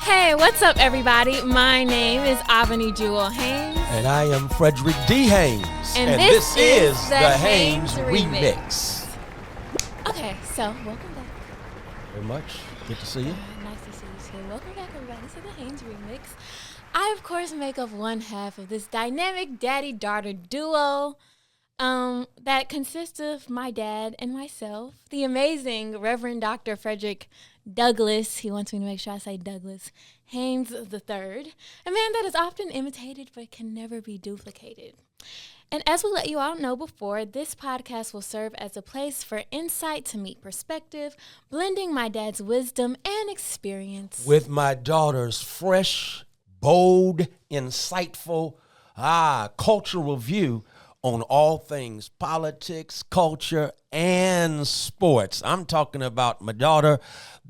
Hey, what's up, everybody? My name is Abeni Haynes. And I am Frederick D. Haynes. And this is the Haynes Remix. Okay, so welcome back. Very much. Good to see you. Nice to see you too. Welcome back, everybody, to the Haynes Remix. I, of course, make up one half of this dynamic daddy-daughter duo that consists of my dad and myself, the amazing Reverend Dr. Frederick Douglass, he wants me to make sure I say Douglass, Haynes III, a man that is often imitated but can never be duplicated. And as we let you all know before, this podcast will serve as a place for insight to meet perspective, blending my dad's wisdom and experience with my daughter's fresh, bold, insightful, cultural view on all things politics, culture, and sports. I'm talking about my daughter,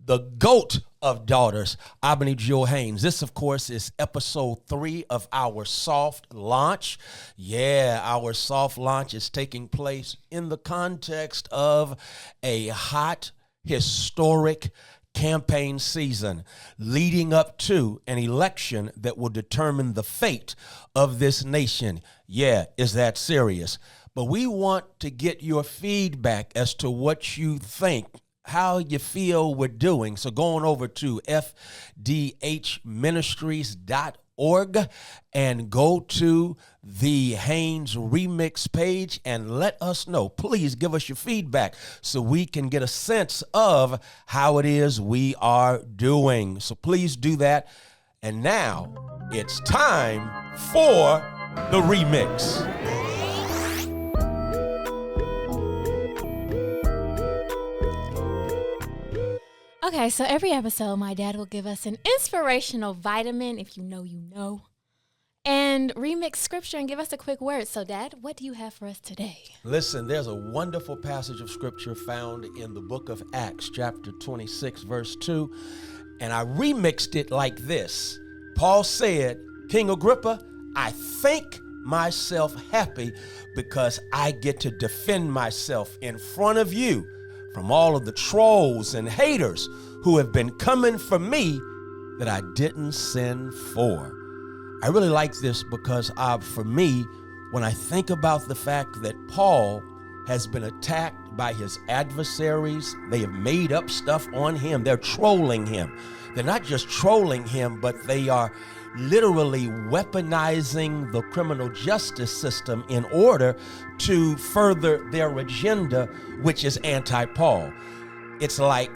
the GOAT of daughters, Abeni Haynes. This, of course, is episode 3 of our soft launch. Yeah, our soft launch is taking place in the context of a hot, historic campaign season leading up to an election that will determine the fate of this nation. Yeah, is that serious? But we want to get your feedback as to what you think, how you feel we're doing. So going over to fdhministries.org and go to the Haynes Remix page and let us know. Please give us your feedback so we can get a sense of how it is we are doing. So please do that. And now it's time for the remix. Okay, so every episode, my dad will give us an inspirational vitamin, if you know, you know, and remix scripture and give us a quick word. So, Dad, what do you have for us today? Listen, there's a wonderful passage of scripture found in the book of Acts, chapter 26, verse 2, and I remixed it like this. Paul said, King Agrippa, I think myself happy because I get to defend myself in front of you from all of the trolls and haters who have been coming for me that I didn't send for. I really like this because for me, when I think about the fact that Paul has been attacked by his adversaries, they have made up stuff on him. They're trolling him. They're not just trolling him, but they are literally weaponizing the criminal justice system in order to further their agenda, which is anti-Paul. It's like,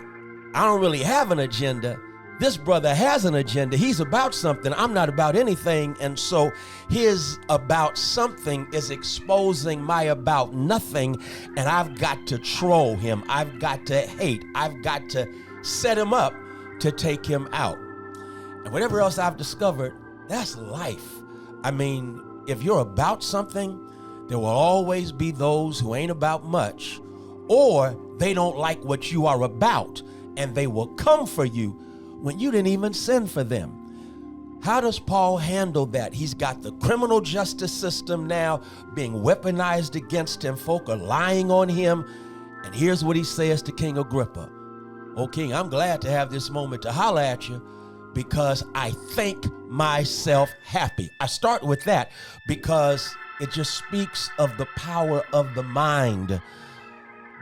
I don't really have an agenda. This brother has an agenda. He's about something. I'm not about anything. And so his about something is exposing my about nothing. And I've got to troll him. I've got to hate. I've got to set him up to take him out. And whatever else I've discovered, that's life. I mean, if you're about something, there will always be those who ain't about much, or they don't like what you are about, and they will come for you when you didn't even send for them. How does Paul handle that? He's got the criminal justice system now being weaponized against him. Folk are lying on him. And here's what he says to King Agrippa. Oh, King, I'm glad to have this moment to holler at you because I think myself happy. I start with that because it just speaks of the power of the mind.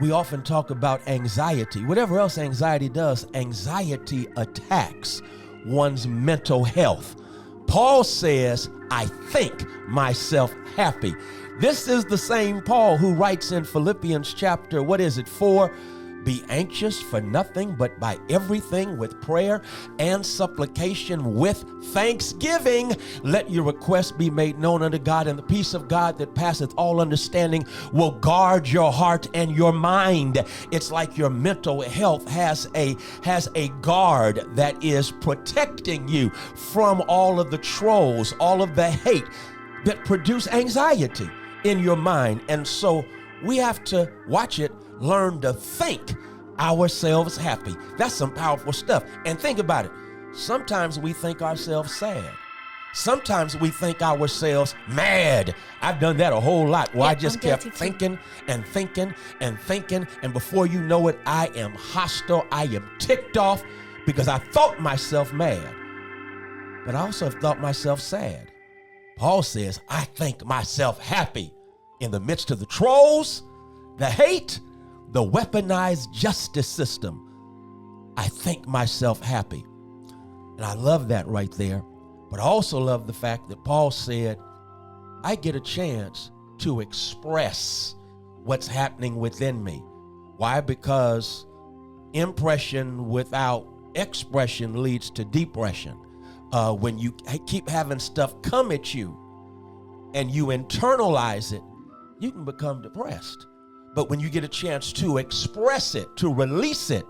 We often talk about anxiety. Whatever else anxiety does, anxiety attacks one's mental health. Paul says, I think myself happy. This is the same Paul who writes in Philippians chapter, 4? Be anxious for nothing, but by everything with prayer and supplication with thanksgiving. Let your requests be made known unto God, and the peace of God that passeth all understanding will guard your heart and your mind. It's like your mental health has a guard that is protecting you from all of the trolls, all of the hate that produce anxiety in your mind. And so we have to watch it, learn to think ourselves happy. That's some powerful stuff. And think about it. Sometimes we think ourselves sad. Sometimes we think ourselves mad. I've done that a whole lot where I just kept thinking and thinking and thinking. And before you know it, I am hostile. I am ticked off because I thought myself mad. but I also have thought myself sad. Paul says, I think myself happy in the midst of the trolls, the hate, the weaponized justice system. I think myself happy. And I love that right there. But I also love the fact that Paul said, I get a chance to express what's happening within me. Why? Because impression without expression leads to depression. When you keep having stuff come at you and you internalize it, you can become depressed. But when you get a chance to express it, to release it,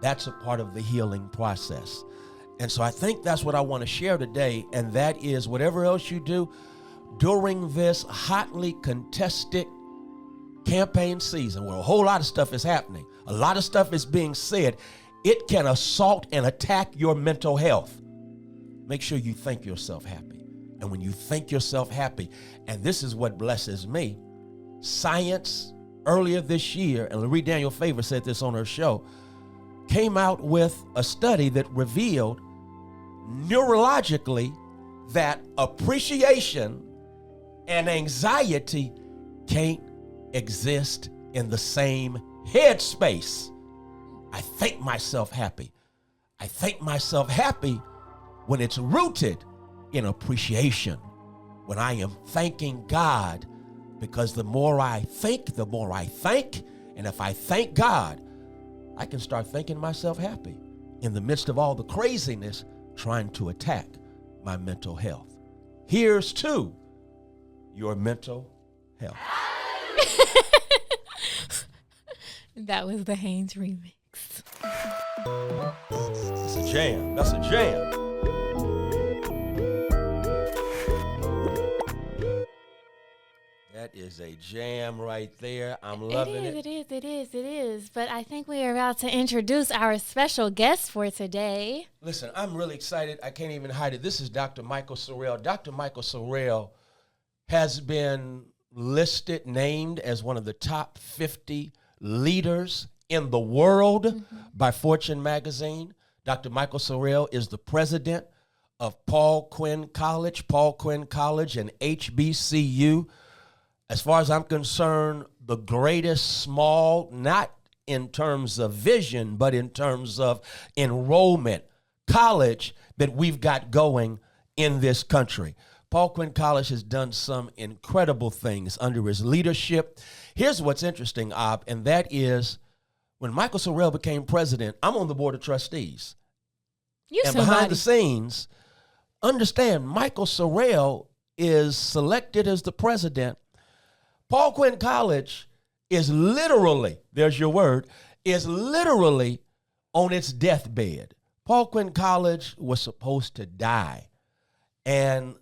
that's a part of the healing process. And so I think that's what I want to share today, and that is whatever else you do during this hotly contested campaign season where a whole lot of stuff is happening, a lot of stuff is being said, it can assault and attack your mental health. Make sure you think yourself happy. And when you think yourself happy, and this is what blesses me, science earlier this year, and Loree Daniel Favor said this on her show, came out with a study that revealed neurologically that appreciation and anxiety can't exist in the same headspace. I think myself happy. I think myself happy when it's rooted in appreciation, when I am thanking God, because the more I think, the more I thank. And if I thank God, I can start thinking myself happy in the midst of all the craziness trying to attack my mental health. Here's to your mental health. That was the Haynes remix. It's a jam. That's a jam. That is a jam right there. I'm loving it. It is. But I think we are about to introduce our special guest for today. Listen, I'm really excited. I can't even hide it. This is Dr. Michael Sorrell. Dr. Michael Sorrell has been named as one of the top 50 leaders in the world by Fortune magazine. Dr. Michael Sorrell is the president of Paul Quinn College and HBCU. As far as I'm concerned, the greatest small, not in terms of vision, but in terms of enrollment, college that we've got going in this country. Paul Quinn College has done some incredible things under his leadership. Here's what's interesting, Ab, and that is when Michael Sorrell became president, I'm on the board of trustees. And behind the scenes, understand Michael Sorrell is selected as the president. Paul Quinn College is literally, there's your word, is literally on its deathbed. Paul Quinn College was supposed to die. And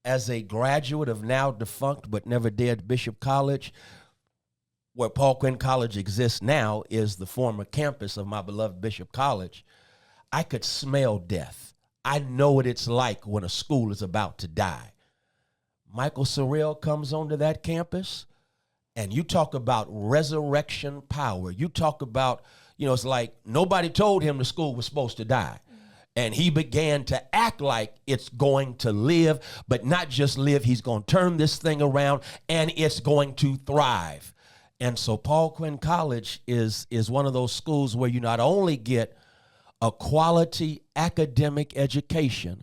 as a graduate of now defunct but never dead Bishop College, where Paul Quinn College exists now is the former campus of my beloved Bishop College, I could smell death. I know what it's like when a school is about to die. Michael Sorrell comes onto that campus, and you talk about resurrection power. You talk about, it's like nobody told him the school was supposed to die. And he began to act like it's going to live, but not just live. He's going to turn this thing around, and it's going to thrive. And so Paul Quinn College is one of those schools where you not only get a quality academic education,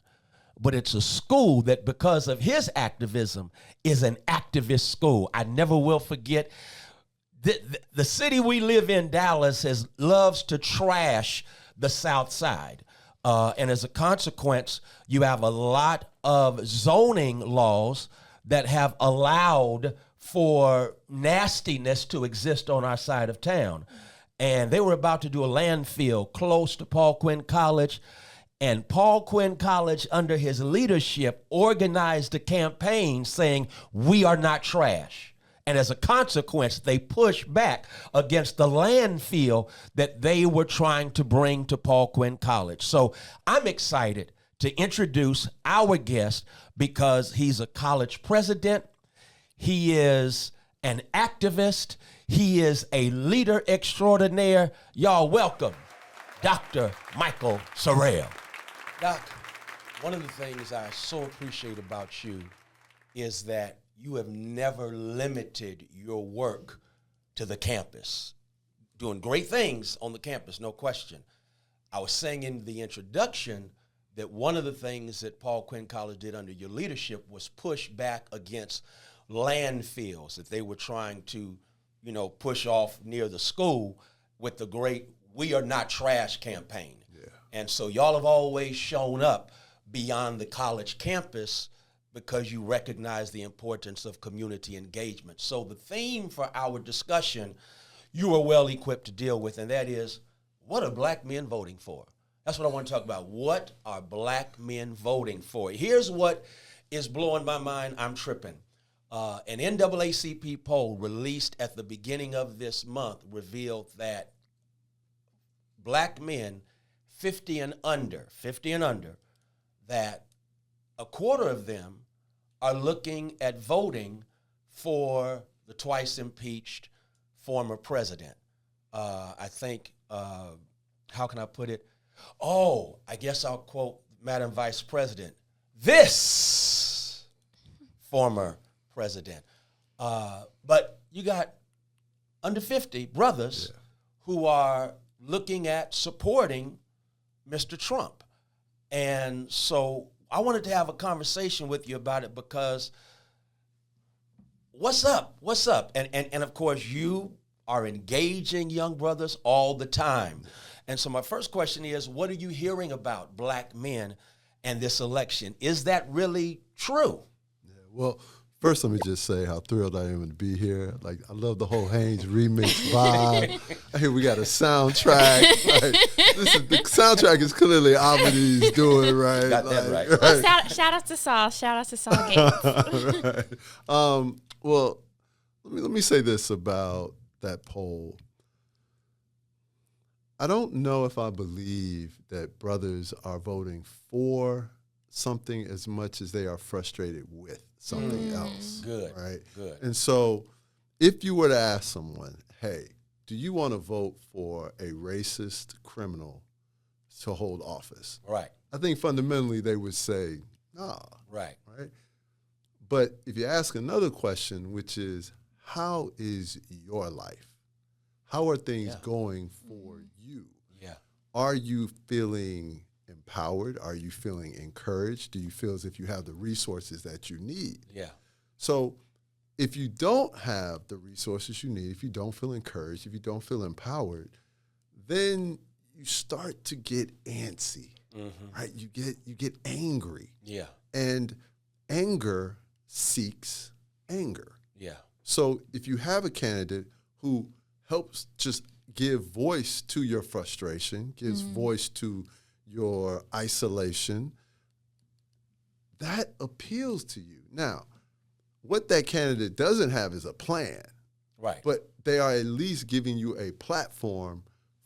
but it's a school that, because of his activism, is an activist school. I never will forget the city we live in, Dallas, loves to trash the South Side. And as a consequence, you have a lot of zoning laws that have allowed for nastiness to exist on our side of town. And they were about to do a landfill close to Paul Quinn College. And Paul Quinn College, under his leadership, organized a campaign saying, "We are not trash." And as a consequence, they pushed back against the landfill that they were trying to bring to Paul Quinn College. So I'm excited to introduce our guest because he's a college president. He is an activist. He is a leader extraordinaire. Y'all welcome Dr. Michael Sorrell. Doc, one of the things I so appreciate about you is that you have never limited your work to the campus. Doing great things on the campus, no question. I was saying in the introduction that one of the things that Paul Quinn College did under your leadership was push back against landfills that they were trying to, push off near the school with the great "We Are Not Trash" campaign. Yeah. And so y'all have always shown up beyond the college campus because you recognize the importance of community engagement. So the theme for our discussion, you are well equipped to deal with, and that is, what are black men voting for? That's what I want to talk about. What are black men voting for? Here's what is blowing my mind. I'm tripping. An NAACP poll released at the beginning of this month revealed that black men 50 and under, that a quarter of them are looking at voting for the twice impeached former president. I think, how can I put it? I guess I'll quote Madam Vice President, this former president. But you got under 50 brothers who are looking at supporting Mr. Trump. And so I wanted to have a conversation with you about it because what's up? And of course, you are engaging young brothers all the time. And so my first question is, what are you hearing about black men and this election? Is that really true? Yeah, well, first let me just say how thrilled I am to be here. Like, I love the whole Haynes remix vibe. I hear we got a soundtrack. The soundtrack is clearly Abeni's doing, right? Got that right. Well, shout out to Saul. Shout out to Saul Gates. Right. Well, let me say this about that poll. I don't know if I believe that brothers are voting for something as much as they are frustrated with something else. Good. Right? Good. And so if you were to ask someone, hey, do you want to vote for a racist criminal to hold office? Right. I think fundamentally they would say, nah. Right. Right. But if you ask another question, which is, how is your life? How are things going for you? Yeah. Are you feeling empowered? Are you feeling encouraged? Do you feel as if you have the resources that you need? Yeah. So if you don't have the resources you need, if you don't feel encouraged, if you don't feel empowered, then you start to get antsy, right? You get angry. Yeah. And anger seeks anger. Yeah. So if you have a candidate who helps just give voice to your frustration, gives voice to your isolation, that appeals to you. Now, what that candidate doesn't have is a plan. Right. But they are at least giving you a platform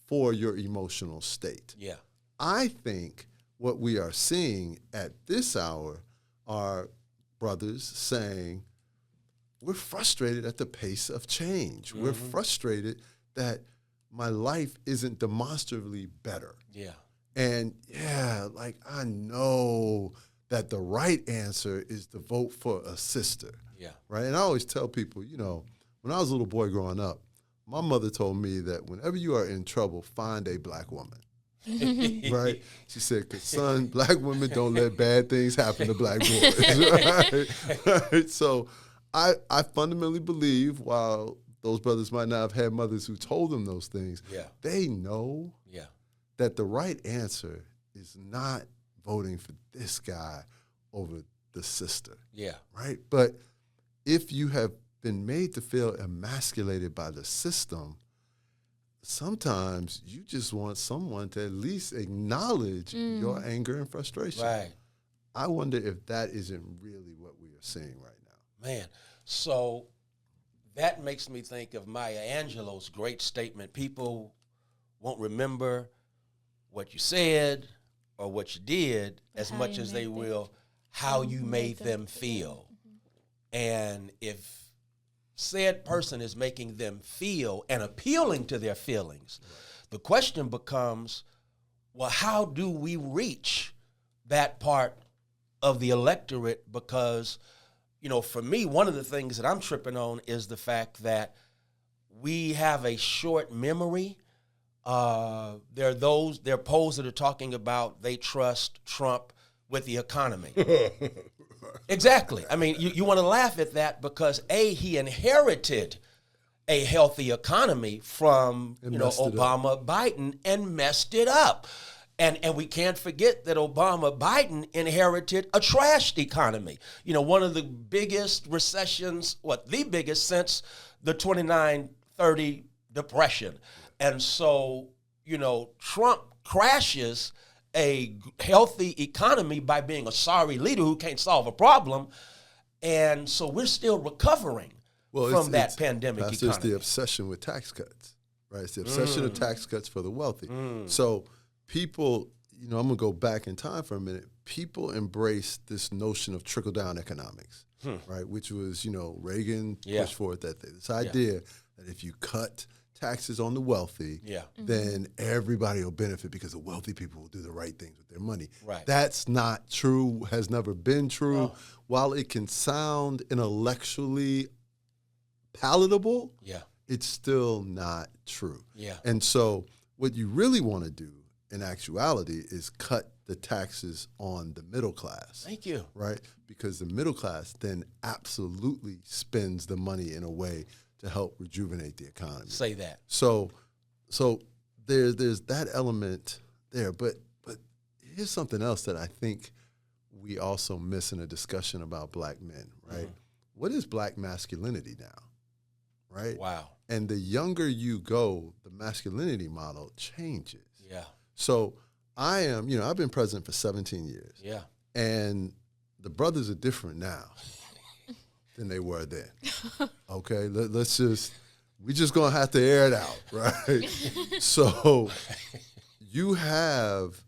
for your emotional state. Yeah. I think what we are seeing at this hour are brothers saying, we're frustrated at the pace of change. We're frustrated that my life isn't demonstrably better. Yeah. And I know that the right answer is to vote for a sister. Yeah. Right. And I always tell people, when I was a little boy growing up, my mother told me that whenever you are in trouble, find a black woman. Right? She said, because son, black women don't let bad things happen to black boys. Right? So I fundamentally believe, while those brothers might not have had mothers who told them those things, they know that the right answer is not voting for this guy over the sister. Yeah. Right? But if you have been made to feel emasculated by the system, sometimes you just want someone to at least acknowledge your anger and frustration. Right. I wonder if that isn't really what we are seeing right now. Man, so that makes me think of Maya Angelou's great statement. People won't remember what you said or what you did as much as they will how you made them feel. And if said person is making them feel and appealing to their feelings, the question becomes, well, how do we reach that part of the electorate because, for me, one of the things that I'm tripping on is the fact that we have a short memory. There are polls that are talking about they trust Trump with the economy. Exactly. I mean, you want to laugh at that because he inherited a healthy economy from Obama, Biden, and messed it up. And we can't forget that Obama, Biden inherited a trashed economy. One of the biggest recessions, the biggest since the 29-30 Depression. And so, Trump crashes a healthy economy by being a sorry leader who can't solve a problem. And so we're still recovering from that pandemic economy. It's the obsession with tax cuts, right? It's the obsession of tax cuts for the wealthy. So people, I'm going to go back in time for a minute. People embraced this notion of trickle-down economics, right? Which was, Reagan pushed forward this idea that if you cut taxes on the wealthy, then everybody will benefit because the wealthy people will do the right things with their money. Right. That's not true, has never been true. While it can sound intellectually palatable, it's still not true. And so what you really want to do in actuality is cut the taxes on the middle class. Thank you. Right? Because the middle class then absolutely spends the money in a way to help rejuvenate the economy. Say that. So there's that element there. But here's something else that I think we also miss in a discussion about black men, right? What is black masculinity now, right? Wow. And the younger you go, the masculinity model changes. Yeah. So I am, I've been president for 17 years. Yeah. And the brothers are different now than they were then. Okay, we just gonna have to air it out, right? So you have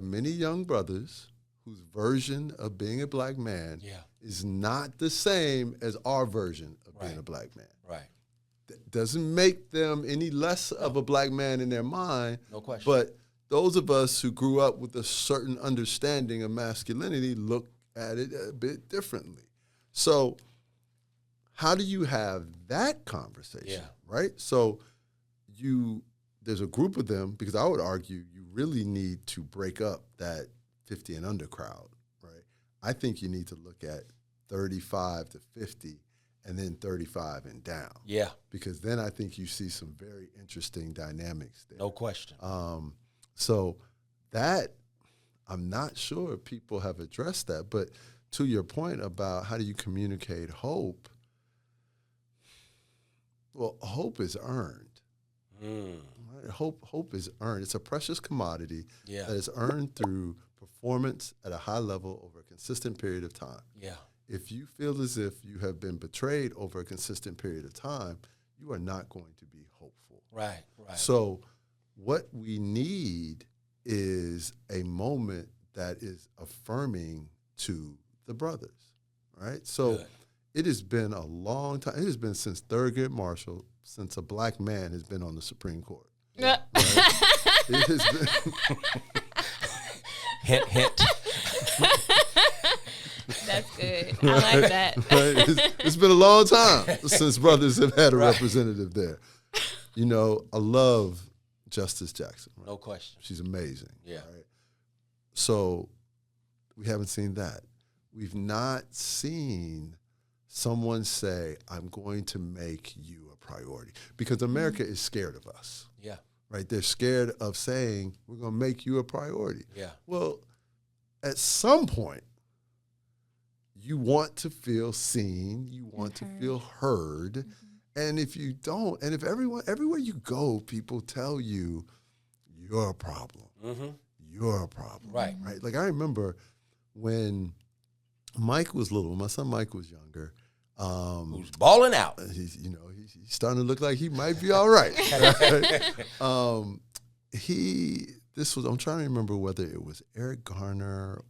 many young brothers whose version of being a black man is not the same as our version of being a black man. Right. That doesn't make them any less of a black man in their mind. No question. But those of us who grew up with a certain understanding of masculinity look at it a bit differently. So how do you have that conversation, right? So there's a group of them, because I would argue you really need to break up that 50 and under crowd, right? I think you need to look at 35 to 50 and then 35 and down. Yeah. Because then I think you see some very interesting dynamics there. No question. So that, I'm not sure people have addressed that, but to your point about how do you communicate hope, well, hope is earned. Right? Hope is earned. It's a precious commodity that is earned through performance at a high level over a consistent period of time. Yeah. If you feel as if you have been betrayed over a consistent period of time, you are not going to be hopeful. Right. So what we need is a moment that is affirming to the brothers, right? So it has been a long time. It has been since Thurgood Marshall, since a black man has been on the Supreme Court. Right? It has been. Hint, hint. That's good. I like that. Right? It's been a long time since brothers have had a representative there. I love Justice Jackson. Right? No question. She's amazing. Yeah. Right? So we haven't seen that. We've not seen someone say, I'm going to make you a priority. Because America is scared of us. Yeah. Right? They're scared of saying, we're going to make you a priority. Yeah. Well, at some point, you want to feel seen, you want to feel heard. And if you don't, and if everywhere you go, people tell you, you're a problem. You're a problem. Right. Right? Like I remember when Mike was little, when my son Mike was younger. Who's balling out. He's starting to look like he might be all right. I'm trying to remember whether it was Eric Garner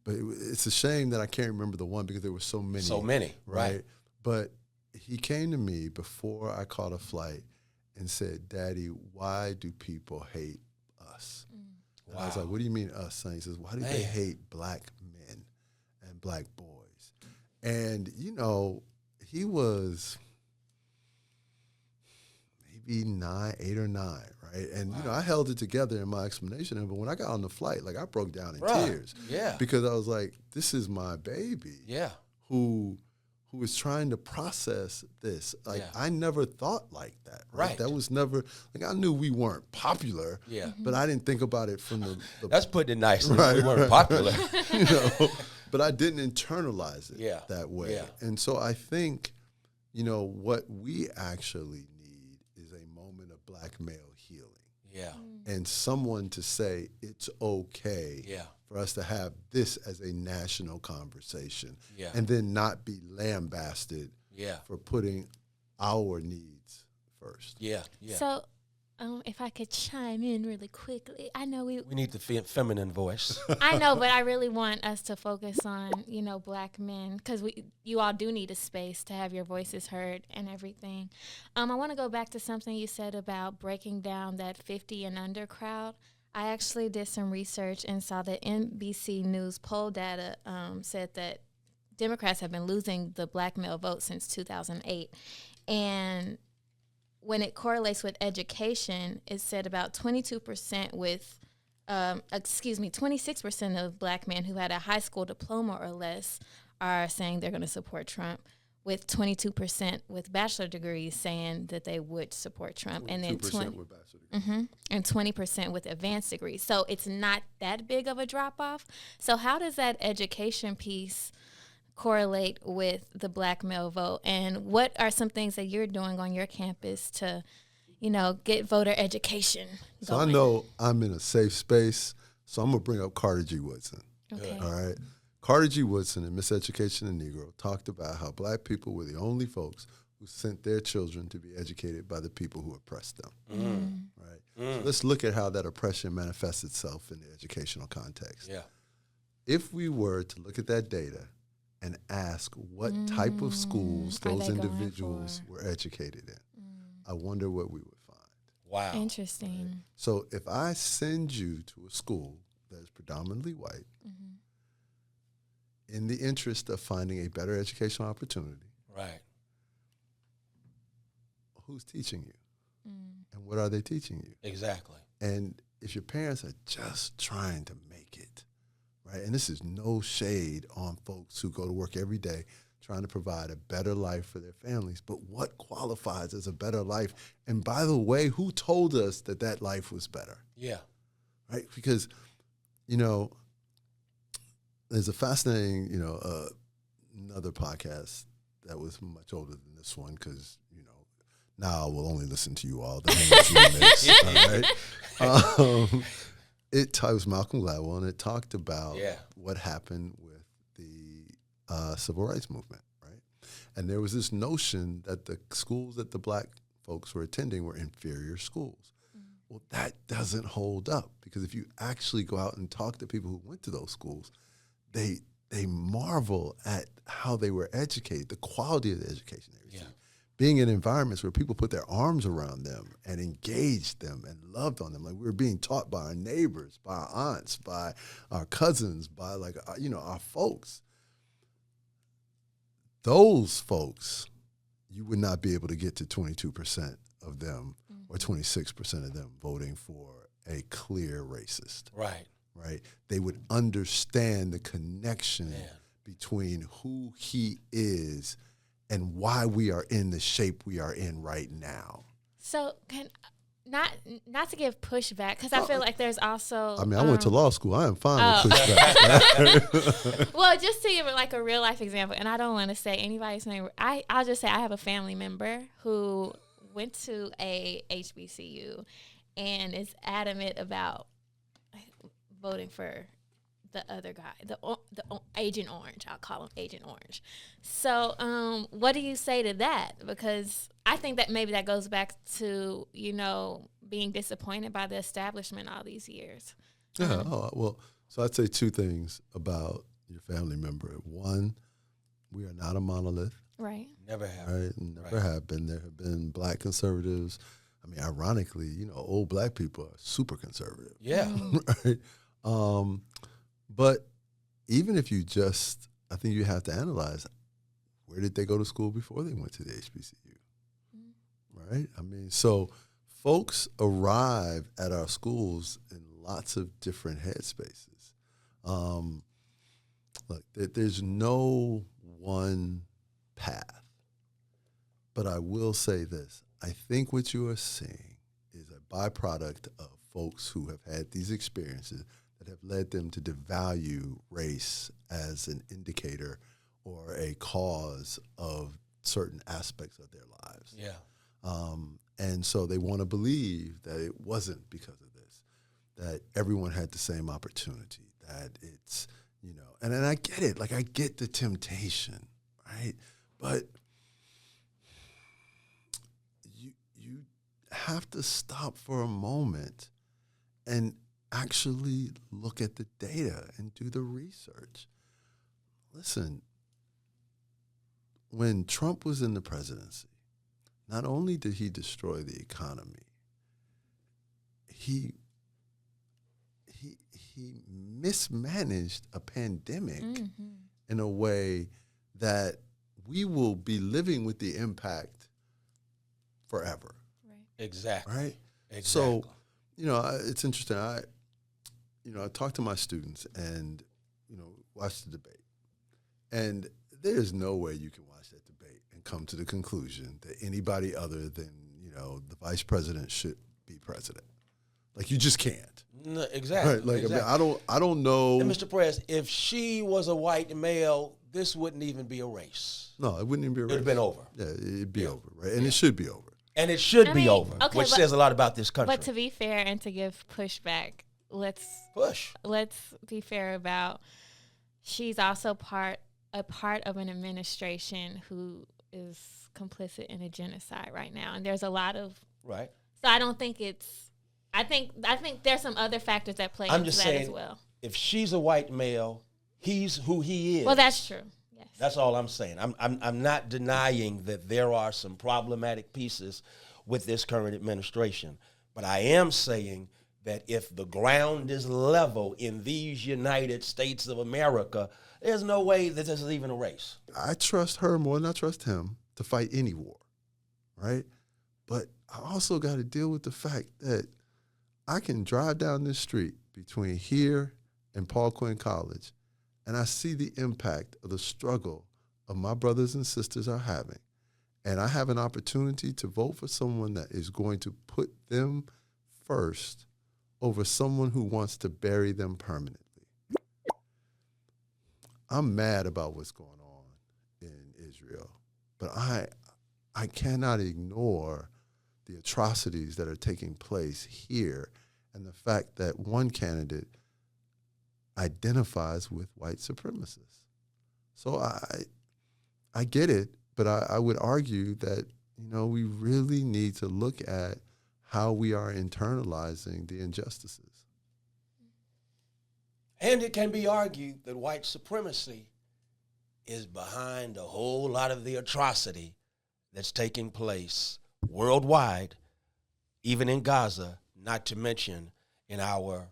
but it's a shame that I can't remember the one because there were so many. So many, right. But he came to me before I caught a flight and said, Daddy, why do people hate us? And I was like, what do you mean us, son? He says, why do they hate black and black boys. And, you know, he was maybe 8 or 9, right? And, you know, I held it together in my explanation. But when I got on the flight, like, I broke down in tears. Yeah. Because I was like, this is my baby. Yeah. Who is trying to process this. Like, Yeah. I never thought like that. Right? Right. That was never, like, I knew we weren't popular. Yeah. But I didn't think about it from the That's putting it nicely. Right, We weren't right. popular. you know, but I didn't internalize it Yeah. that way. Yeah. And so I think, you know, what we actually need is a moment of black male healing. Yeah. And someone to say it's okay Yeah. for us to have this as a national conversation. Yeah. And then not be lambasted Yeah. for putting our needs first. Yeah. Yeah. So, if I could chime in really quickly, I know We need the feminine voice. I know, but I really want us to focus on, you know, black men, because you all do need a space to have your voices heard and everything. I want to go back to something you said about breaking down that 50 and under crowd. I actually did some research and saw that NBC News poll data said that Democrats have been losing the black male vote since 2008. And when it correlates with education, it said about 22% 26% of black men who had a high school diploma or less are saying they're going to support Trump, with 22% with bachelor degrees saying that they would support Trump, and then 2% with bachelor degrees. and 20% with advanced degrees. So it's not that big of a drop-off. So how does that education piece correlate with the black male vote, and what are some things that you're doing on your campus to, you know, get voter education So going? I know I'm in a safe space, so I'm going to bring up Carter G. Woodson. Okay. All right. Carter G. Woodson in Miseducation and Negro talked about how black people were the only folks who sent their children to be educated by the people who oppressed them. Right. So let's look at how that oppression manifests itself in the educational context. Yeah. If we were to look at that data and ask what type of schools Are those they going individuals for? were educated in, I wonder what we would find. Wow. Interesting. So if I send you to a school that is predominantly white, in the interest of finding a better educational opportunity, Right. who's teaching you? And what are they teaching you? Exactly. And if your parents are just trying to make it, right? And this is no shade on folks who go to work every day trying to provide a better life for their families, but what qualifies as a better life? And by the way, who told us that that life was better, Yeah. right? Because, you know, there's a fascinating, you know, another podcast that was much older than this one because, you know, now I will only listen to you all. The Haynes remix, all right? It was Malcolm Gladwell, and it talked about what happened with the civil rights movement, right? And there was this notion that the schools that the black folks were attending were inferior schools. Well, that doesn't hold up because if you actually go out and talk to people who went to those schools, they marvel at how they were educated, the quality of the education they received. Being in environments where people put their arms around them and engaged them and loved on them. Like we were being taught by our neighbors, by our aunts, by our cousins, by our folks. Those folks, you would not be able to get to 22% of them or 26% of them voting for a clear racist. Right. Right? They would understand the connection between who he is and why we are in the shape we are in right now. So not to give pushback, because I feel like there's also. I mean, I went to law school. I am fine with pushback. Well, just to give it like a real life example, and I don't want to say anybody's name. I'll just say I have a family member who went to a HBCU and is adamant about voting for the other guy, the Agent Orange. I'll call him Agent Orange. So what do you say to that? Because I think that maybe that goes back to, you know, being disappointed by the establishment all these years. Yeah, well, so I'd say two things about your family member. One, we are not a monolith. Right. Never have. Right? Never have been. There have been black conservatives. I mean, ironically, you know, old black people are super conservative. Yeah. Right? But even if you just I think you have to analyze, where did they go to school before they went to the HBCU? Right? I mean, so folks arrive at our schools in lots of different headspaces. Look, there's no one path. But I will say this. I think what you are seeing is a byproduct of folks who have had these experiences that have led them to devalue race as an indicator or a cause of certain aspects of their lives. Yeah. And so they want to believe that it wasn't because of this, that everyone had the same opportunity, that it's, and I get it. Like, I get the temptation, right? But you have to stop for a moment and actually look at the data and do the research. Listen, when Trump was in the presidency, not only did he destroy the economy, he mismanaged a pandemic in a way that we will be living with the impact forever. Right. Exactly. Right? Exactly. So, it's interesting. I talk to my students and, watch the debate. And there's no way you can watch that debate and come to the conclusion that anybody other than, the vice president should be president. Like, you just can't. No, exactly. Right? Like, exactly. I mean, I don't know. And Mr. Perez, if she was a white male, this wouldn't even be a race. No, it wouldn't even be a race. It would have been over. Yeah, it'd be over, right? And it should be over. And it should be mean, over, okay, which but- says a lot about this country. But to be fair and to give pushback, let's Push. be fair about, she's also a part of an administration who is complicit in a genocide right now, and there's a lot of Right. So I don't think it's. I think there's some other factors that play I'm into just that saying, as well. if she's a white male, he's who he is. Well, that's true. Yes. That's all I'm saying. I'm not denying that there are some problematic pieces with this current administration, but I am saying that if the ground is level in these United States of America, there's no way that this is even a race. I trust her more than I trust him to fight any war, right? But I also got to deal with the fact that I can drive down this street between here and Paul Quinn College, and I see the impact of the struggle of my brothers and sisters are having. And I have an opportunity to vote for someone that is going to put them first over someone who wants to bury them permanently. I'm mad about what's going on in Israel, but I cannot ignore the atrocities that are taking place here and the fact that one candidate identifies with white supremacists. So I get it, but I would argue that, we really need to look at how we are internalizing the injustices. And it can be argued that white supremacy is behind a whole lot of the atrocity that's taking place worldwide, even in Gaza, not to mention in our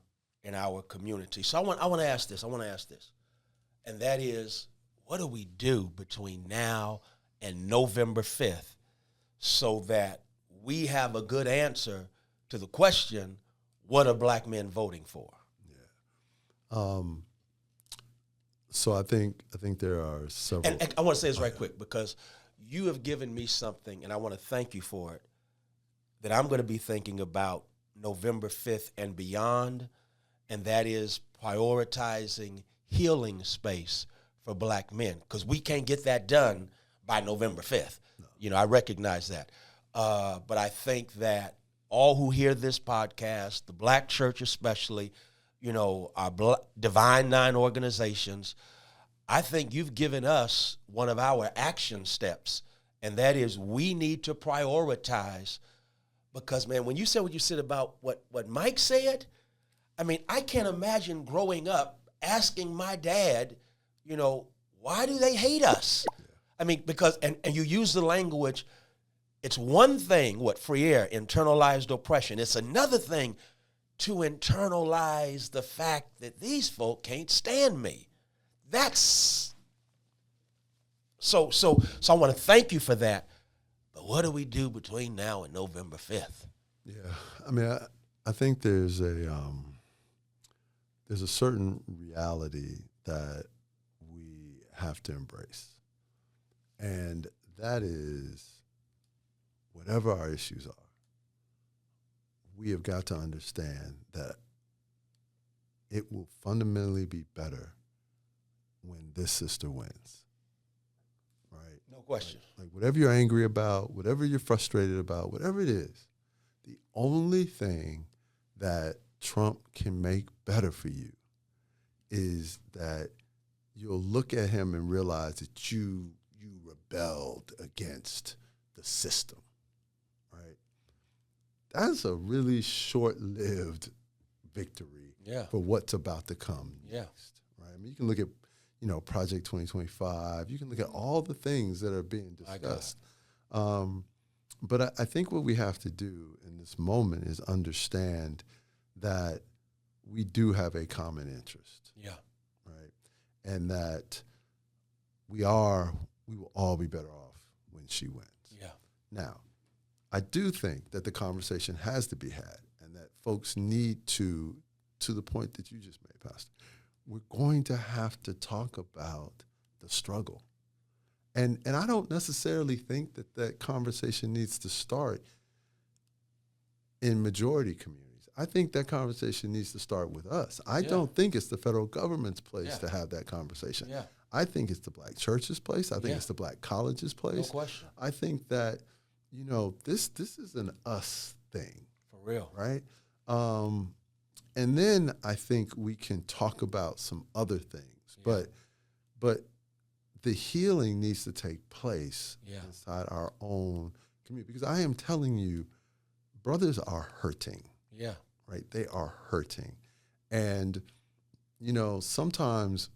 community. So I want to ask this. And that is, what do we do between now and November 5th so that we have a good answer to the question, what are black men voting for? So I think there are several. And I want to say this right quick, because you have given me something, and I want to thank you for it, that I'm going to be thinking about November 5th and beyond, and that is prioritizing healing space for black men, because we can't get that done by November 5th. No. I recognize that. But I think that all who hear this podcast, the black church especially, our Divine Nine organizations, I think you've given us one of our action steps, and that is we need to prioritize, because, man, when you said what you said about what Mike said, I mean, I can't imagine growing up asking my dad, why do they hate us? I mean, because, and you use the language, it's one thing, Freire, internalized oppression. It's another thing to internalize the fact that these folk can't stand me. That's So I want to thank you for that. But what do we do between now and November 5th? Yeah, I mean, I think there's a certain reality that we have to embrace, and that is whatever our issues are, we have got to understand that it will fundamentally be better when this sister wins. Right? No question. Like whatever you're angry about, whatever you're frustrated about, whatever it is, the only thing that Trump can make better for you is that you'll look at him and realize that you rebelled against the system, right? That's a really short-lived victory for what's about to come next, right? I mean, you can look at, Project 2025. You can look at all the things that are being discussed. But I think what we have to do in this moment is understand that we do have a common interest. Yeah. Right. And that we will all be better off when she wins. Yeah. Now, I do think that the conversation has to be had and that folks need to the point that you just made, Pastor, we're going to have to talk about the struggle. And I don't necessarily think that conversation needs to start in majority communities. I think that conversation needs to start with us. I don't think it's the federal government's place to have that conversation. Yeah. I think it's the black church's place. I think it's the black college's place. No question. I think that, this is an us thing. For real. Right? And then I think we can talk about some other things. Yeah. But the healing needs to take place inside our own community. Because I am telling you, brothers are hurting. Yeah. Right? They are hurting. And, sometimes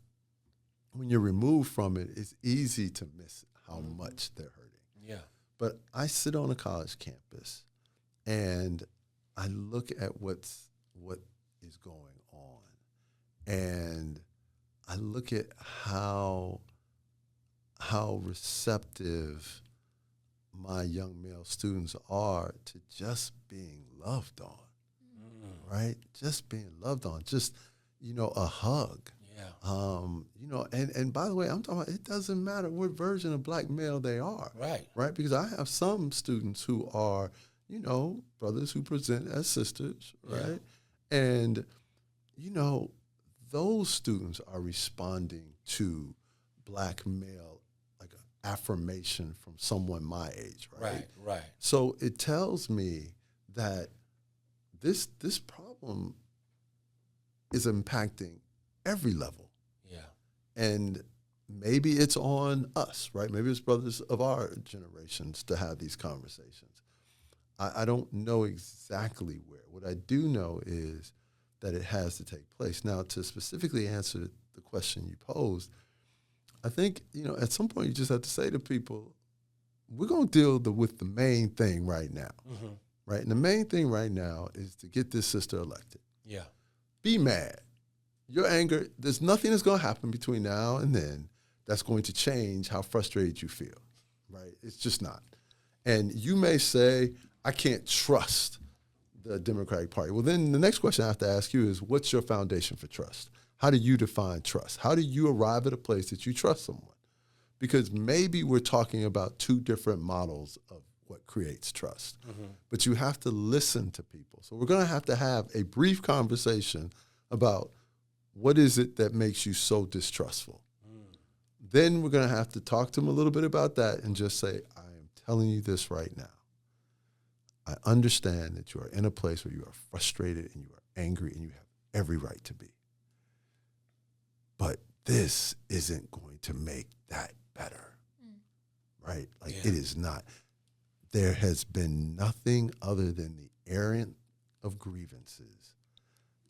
when you're removed from it, it's easy to miss how much they're hurting. Yeah. But I sit on a college campus and I look at what is going on. And I look at how receptive my young male students are to just being loved on, right? Just being loved on, just, a hug. Yeah. And by the way, I'm talking about, it doesn't matter what version of black male they are. Right? Because I have some students who are, brothers who present as sisters, right? Yeah. And, those students are responding to black male, like affirmation from someone my age, right? Right. So it tells me that this problem is impacting every level. Yeah. And maybe it's on us, right? Maybe it's brothers of our generations to have these conversations. I don't know exactly where. What I do know is that it has to take place. Now, to specifically answer the question you posed, I think, at some point you just have to say to people, we're going to deal with the main thing right now, right? And the main thing right now is to get this sister elected. Yeah. Be mad. Your anger, there's nothing that's going to happen between now and then that's going to change how frustrated you feel, right? It's just not. And you may say, I can't trust the Democratic Party. Well, then the next question I have to ask you is, what's your foundation for trust? How do you define trust? How do you arrive at a place that you trust someone? Because maybe we're talking about two different models of what creates trust. But you have to listen to people. So we're going to have a brief conversation about what is it that makes you so distrustful. Then we're going to have to talk to them a little bit about that and just say, I am telling you this right now. I understand that you are in a place where you are frustrated and you are angry and you have every right to be. But this isn't going to make that better, right? Like it is not. There has been nothing other than the errand of grievances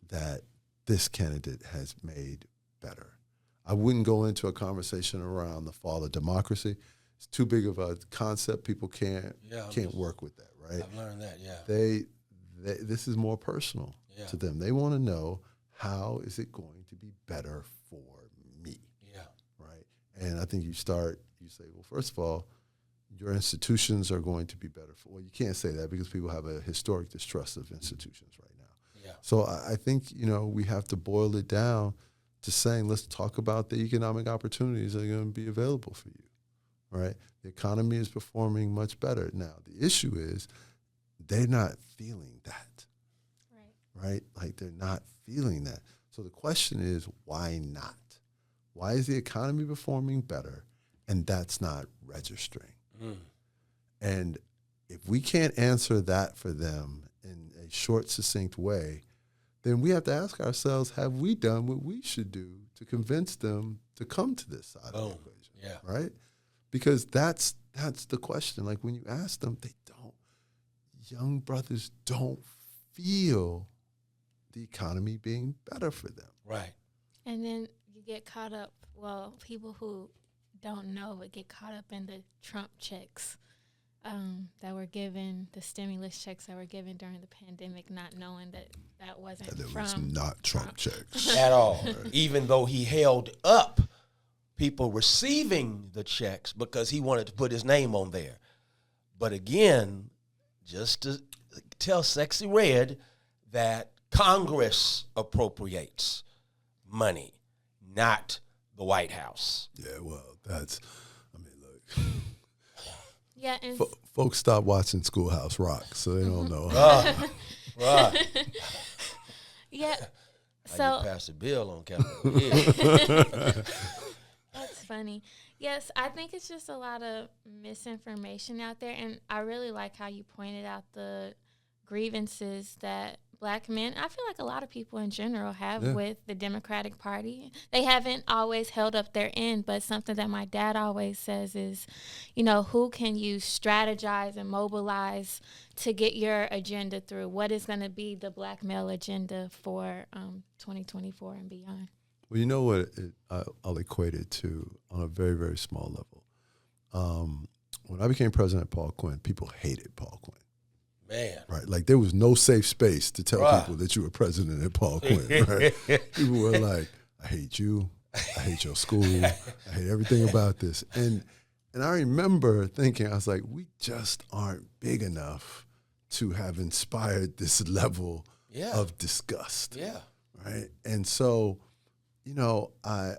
that this candidate has made better. I wouldn't go into a conversation around the fall of democracy. It's too big of a concept. People can't work with that, right? I've learned that, This is more personal to them. They want to know, how is it going to be better for me? Yeah. Right? And I think you start, you say, well, first of all, your institutions are going to be better. Well, you can't say that because people have a historic distrust of institutions right now. Yeah. So I think, we have to boil it down to saying, let's talk about the economic opportunities that are going to be available for you, right? The economy is performing much better. Now, the issue is they're not feeling that, right? Like they're not feeling that. So the question is, why not? Why is the economy performing better and that's not registering? And if we can't answer that for them in a short, succinct way, then we have to ask ourselves, have we done what we should do to convince them to come to this side of the equation? Yeah. Right? Because that's the question. Like when you ask them, young brothers don't feel the economy being better for them. Right. And then you get caught up, people who don't know would get caught up in the Trump checks that were given, the stimulus checks that were given during the pandemic, not knowing that wasn't That from was not Trump checks. At all. Even though he held up people receiving the checks because he wanted to put his name on there. But again, just to tell Sexy Red that Congress appropriates money, not the White House. Yeah, well, look. Yeah, and Folks stop watching Schoolhouse Rock, so they don't know. Right. yeah. I So need pass the bill on Capitol Hill. that's funny. Yes, I think it's just a lot of misinformation out there, and I really like how you pointed out the grievances that Black men, I feel like a lot of people in general have with the Democratic Party. They haven't always held up their end, but something that my dad always says is, who can you strategize and mobilize to get your agenda through? What is going to be the Black male agenda for 2024 and beyond? Well, you know what I'll equate it to on a very, very small level. When I became president of Paul Quinn, people hated Paul Quinn. Man. Right. Like there was no safe space to tell people that you were president at Paul Quinn. Right. People were like, I hate you. I hate your school. I hate everything about this. And I remember thinking, I was like, we just aren't big enough to have inspired this level of disgust. Yeah. Right. And so, I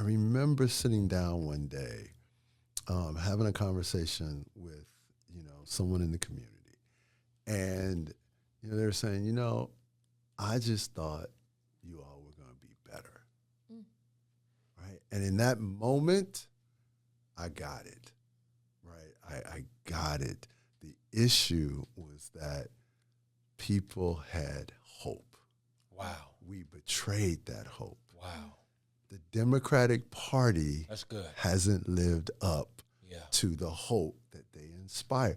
remember sitting down one day, having a conversation with, someone in the community. And, they were saying, I just thought you all were going to be better. Right. And in that moment, I got it. Right. I got it. The issue was that people had hope. Wow. We betrayed that hope. Wow. The Democratic Party That's good. hasn't lived up to the hope that they inspire.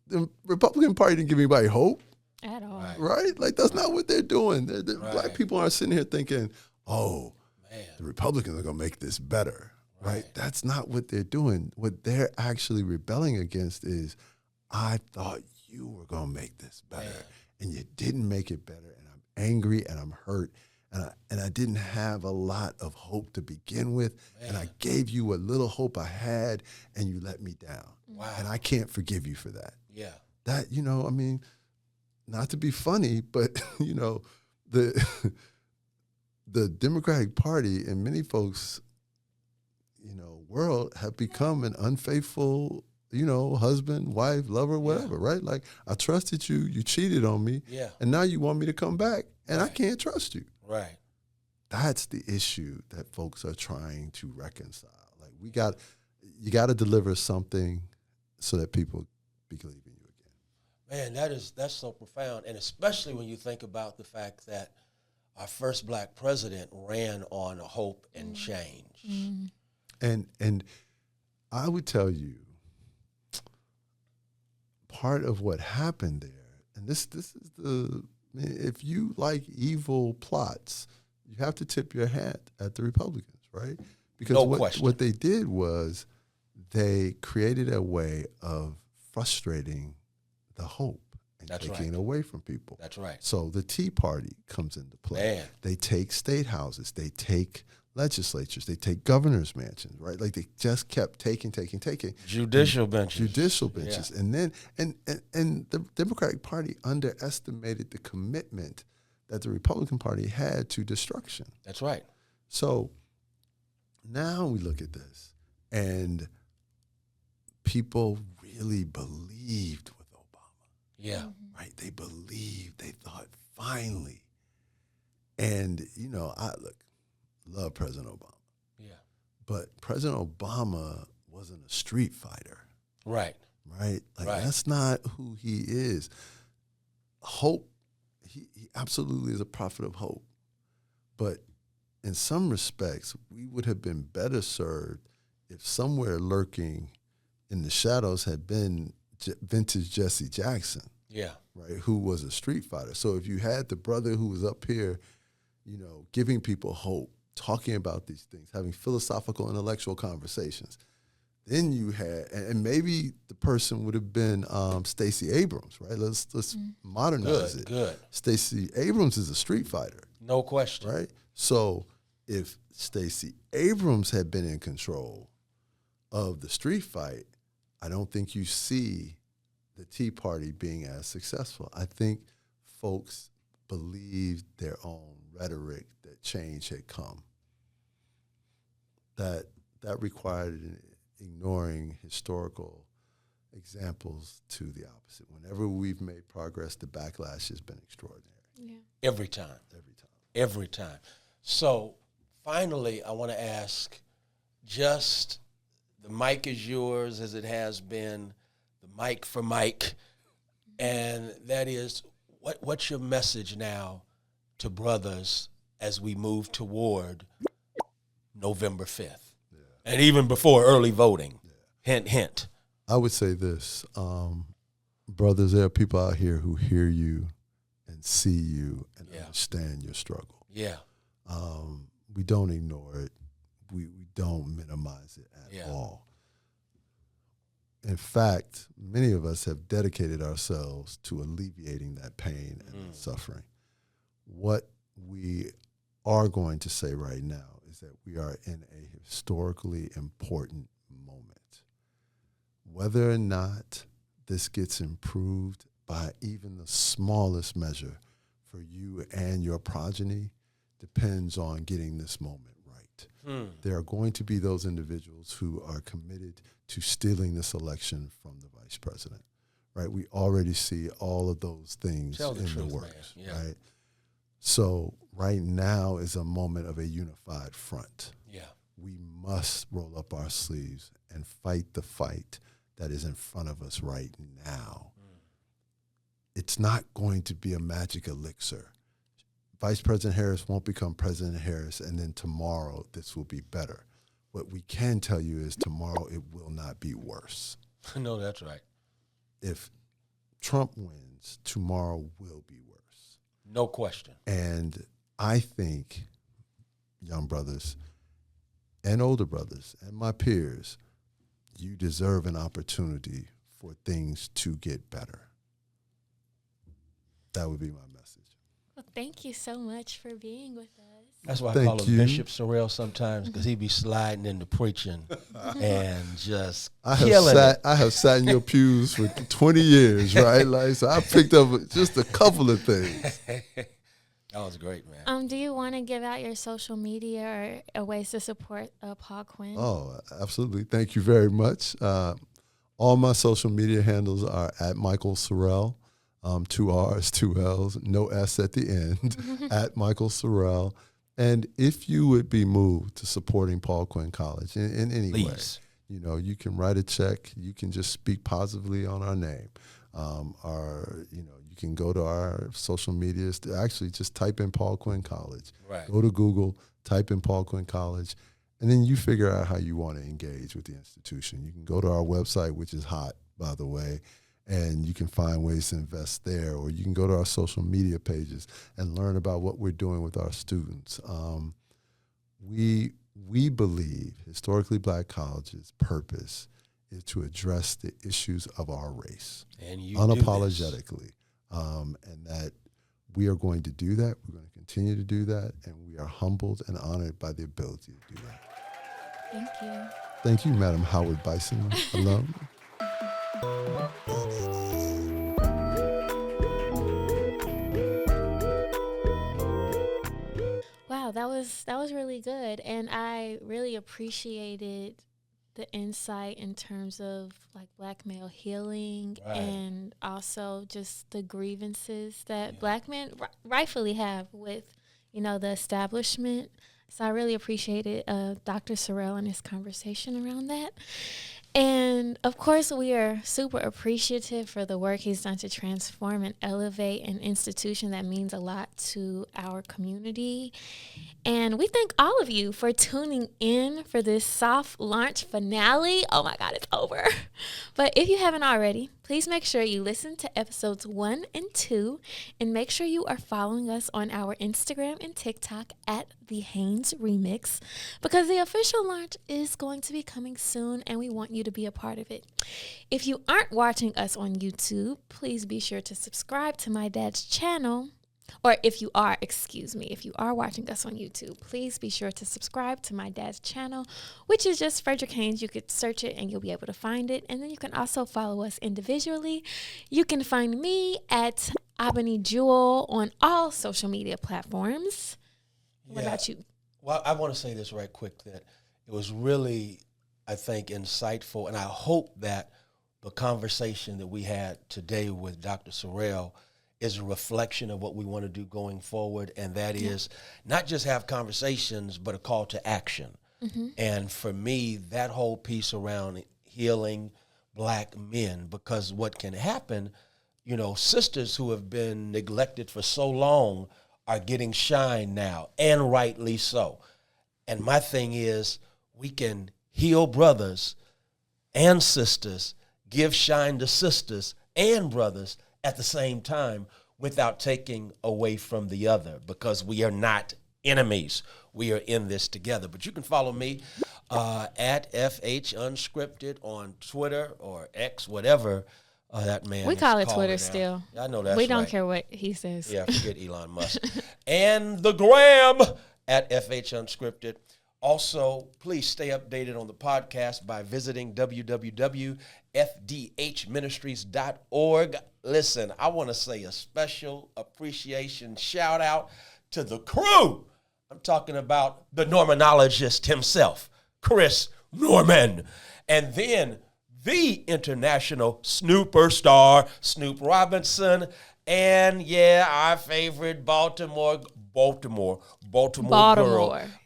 The Republican Party didn't give anybody hope. At all. Right? Like, that's not what they're doing. Black people aren't sitting here thinking, the Republicans are going to make this better. Right? That's not what they're doing. What they're actually rebelling against is, I thought you were going to make this better, and you didn't make it better, and I'm angry, and I'm hurt, and I didn't have a lot of hope to begin with, and I gave you what little hope I had, and you let me down. Wow. And I can't forgive you for that. Yeah. That, not to be funny, but, the Democratic Party and many folks, world have become an unfaithful, husband, wife, lover, whatever, right? Like, I trusted you, you cheated on me, and now you want me to come back, and I can't trust you. Right. That's the issue that folks are trying to reconcile. Like, you got to deliver something so that people believe in you again. Man, that's so profound, and especially when you think about the fact that our first Black president ran on hope and change. Mm. And I would tell you, part of what happened there, and this is if you like evil plots, you have to tip your hat at the Republicans, right? Because what they did was they created a way of frustrating the hope and taking away from people. That's right. So the Tea Party comes into play. Man. They take state houses. They take legislatures. They take governor's mansions, right? Like they just kept taking. Judicial benches. Judicial benches. Yeah. And then, and the Democratic Party underestimated the commitment that the Republican Party had to destruction. That's right. So now we look at this, and people really believed with Obama. Yeah. Right? They believed, they thought, finally. And, I love President Obama. Yeah. But President Obama wasn't a street fighter. Right. Right? Like, right. That's not who he is. Hope, he absolutely is a prophet of hope. But in some respects, we would have been better served if somewhere lurking in the shadows had been vintage Jesse Jackson. Yeah. Right, who was a street fighter. So if you had the brother who was up here, giving people hope, talking about these things, having philosophical, intellectual conversations, then you had, and maybe the person would have been Stacey Abrams, right? Let's modernize it. Good. Stacey Abrams is a street fighter. No question. Right? So if Stacey Abrams had been in control of the street fight, I don't think you see the Tea Party being as successful. I think folks believed their own rhetoric that change had come. That required ignoring historical examples to the opposite. Whenever we've made progress, the backlash has been extraordinary. Yeah. Every time. So finally, I want to ask, just the mic is yours as it has been, the mic for Mike, and that is, what's your message now to brothers as we move toward November 5th? Yeah. And even before early voting. Yeah. Hint, hint. I would say this, brothers, there are people out here who hear you and see you and understand your struggle. Yeah. We don't ignore it. We don't minimize it at all. In fact, many of us have dedicated ourselves to alleviating that pain and that suffering. What we are going to say right now is that we are in a historically important moment. Whether or not this gets improved by even the smallest measure for you and your progeny depends on getting this moment right. There are going to be those individuals who are committed to stealing this election from the vice president, right? We already see all of those things in the works, right? So right now is a moment of a unified front. Yeah. We must roll up our sleeves and fight the fight that is in front of us right now. It's not going to be a magic elixir. Vice President Harris won't become President Harris, and then tomorrow this will be better. What we can tell you is tomorrow it will not be worse. No, that's right. If Trump wins, tomorrow will be worse. No question. And I think, young brothers and older brothers and my peers, you deserve an opportunity for things to get better. That would be my message. Well, thank you so much for being with us. That's why I call him Bishop Sorrell sometimes, because he be sliding into preaching and just killing it. I have sat in your pews for 20 years, right? Like, so I picked up just a couple of things. That was great, man. Do you want to give out your social media or ways to support Paul Quinn? Oh, absolutely. Thank you very much. All my social media handles are at Michael Sorrell, 2 R's, 2 L's, no S at the end, at Michael Sorrell. And if you would be moved to supporting Paul Quinn College in any way, you can write a check. You can just speak positively on our name. You can go to our social medias to actually just type in Paul Quinn College. Right. Go to Google, type in Paul Quinn College, and then you figure out how you want to engage with the institution. You can go to our website, which is hot, by the way, and you can find ways to invest there, or you can go to our social media pages and learn about what we're doing with our students. We believe historically black colleges' purpose is to address the issues of our race and you unapologetically, and that we are going to do that. We're going to continue to do that. And we are humbled and honored by the ability to do that. Thank you. Thank you, Madam Howard Bison alum. Wow, that was really good, and I really appreciated the insight in terms of like Black male healing, Right. and also just the grievances that Black men rightfully have with, the establishment. So I really appreciated Dr. Sorrell and his conversation around that. And of course, we are super appreciative for the work he's done to transform and elevate an institution that means a lot to our community. And we thank all of you for tuning in for this soft launch finale. Oh my God, it's over. But if you haven't already, please make sure you listen to episodes 1 and 2, and make sure you are following us on our Instagram and TikTok at the Haynes Remix, because the official launch is going to be coming soon and we want you to be a part of it. If you aren't watching us on YouTube, please be sure to subscribe to my dad's channel. Or if you are watching us on YouTube, please be sure to subscribe to my dad's channel, which is just Frederick Haynes. You could search it and you'll be able to find it. And then you can also follow us individually. You can find me at Abeni Jewel on all social media platforms. What about you? Well, I want to say this right quick, that it was really, I think, insightful. And I hope that the conversation that we had today with Dr. Sorrell is a reflection of what we want to do going forward. And that is not just have conversations, but a call to action. Mm-hmm. And for me, that whole piece around healing Black men, because what can happen, sisters who have been neglected for so long are getting shine now, and rightly so. And my thing is, we can heal brothers and sisters, give shine to sisters and brothers at the same time without taking away from the other, because we are not enemies. We are in this together. But you can follow me at FH Unscripted on Twitter or X, whatever that man We call it Twitter now. still. I know that's We don't right. care what he says. Yeah, forget Elon Musk. And the gram at FH Unscripted. Also, please stay updated on the podcast by visiting www.fdhministries.org. Listen, I want to say a special appreciation shout out to the crew. I'm talking about the Normanologist himself, Chris Norman. And then the international snooper star, Snoop Robinson. And our favorite Baltimore girl,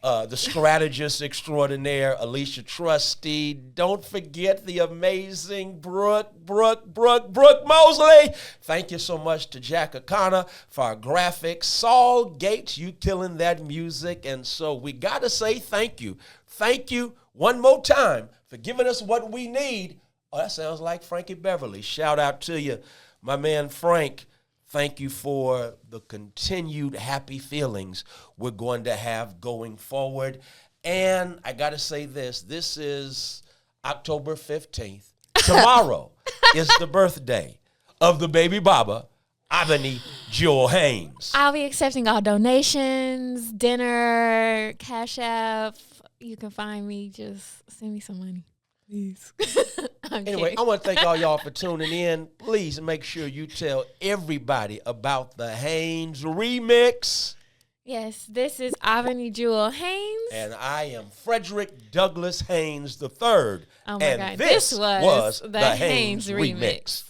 the strategist extraordinaire, Alicia Trustee. Don't forget the amazing Brooke Mosley. Thank you so much to Jack O'Connor for our graphics. Saul Gates, you killing that music. And so we got to say thank you. Thank you one more time for giving us what we need. Oh, that sounds like Frankie Beverly. Shout out to you, my man Frank. Thank you for the continued happy feelings we're going to have going forward. And I got to say this is October 15th. Tomorrow is the birthday of the baby Baba, Abeni Jewel Haynes. I'll be accepting all donations, dinner, Cash App. You can find me. Just send me some money, please. Anyway, I want to thank all y'all for tuning in. Please make sure you tell everybody about the Haynes Remix. Yes, this is Abeni Jewel Haynes. And I am Frederick Douglass Haynes III. Oh my God, this was the Haynes Remix.